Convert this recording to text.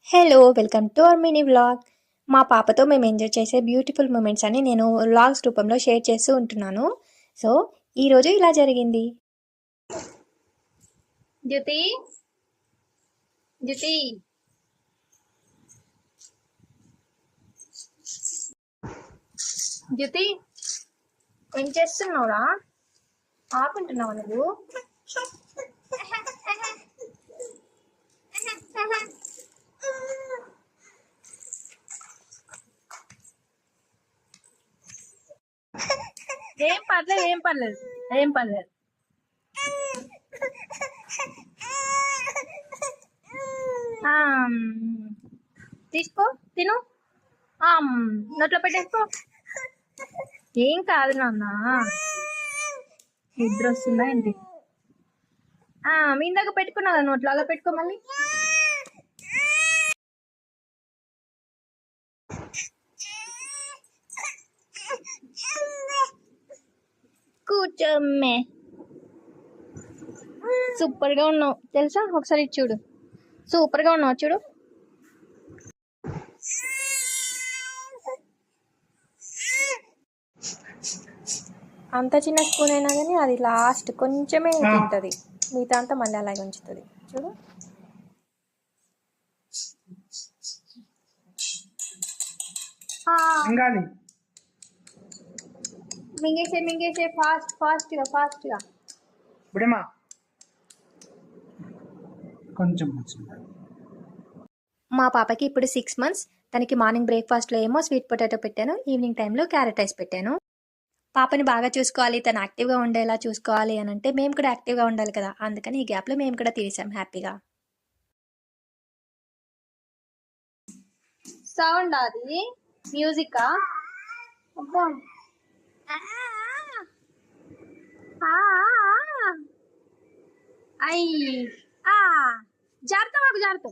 Hello welcome to our mini vlog. మా పాపతో మేము ఎంజాయ్ చేసే బ్యూటిఫుల్ మూమెంట్స్ అని నేను వ్లాగ్స్ రూపంలో షేర్ చేస్తూ ఉంటున్నాను. సో ఈరోజు ఇలా జరిగింది. జ్యోతి జ్యోతి జ్యోతి ఏం చేస్తున్నావురా? ఆకుంటున్నావా నువ్వు? ఏం పర్లేదు ఏం పర్లేదు ఏం పర్లేదు. తీసుకో తిను, నోట్లో పెట్టేసుకో. ఏం కాదు నాన్న, నిద్ర వస్తుందా ఏంటి? మీ ఇందాక పెట్టుకున్నా కదా నోట్లో, అలా పెట్టుకో మళ్ళీ. కూర్చోమ్మే, సూపర్ గా ఉన్నావు తెలుసా. ఒకసారి చూడు, సూపర్ గా ఉన్నావు చూడు. అంత చిన్న స్పూన్ అయినా కానీ అది లాస్ట్ కొంచెమే తింటుంది, మిగతా అంతా మళ్ళీ అలాగే ఉంచుతుంది చూడు. మింగేసే మింగేసే, ఫాస్ట్ ఫాస్ట్ గా ఫాస్ట్ గా. కొంచెం మా పాపకి ఇప్పుడు 6 months. తనకి మార్నింగ్ బ్రేక్ఫాస్ట్లో ఏమో స్వీట్ పొటాటో పెట్టాను, ఈవినింగ్ టైంలో క్యారెట్ రైస్ పెట్టాను. పాపని బాగా చూసుకోవాలి, తను యాక్టివ్గా ఉండేలా చూసుకోవాలి అని అంటే మేము కూడా యాక్టివ్గా ఉండాలి కదా, అందుకని ఈ గ్యాప్లో మేము కూడా తీసాం హ్యాపీగా. సౌండ్ అది మ్యూజిక్. అయ్యి జాగ్రత్త, మాకు జాగ్రత్త.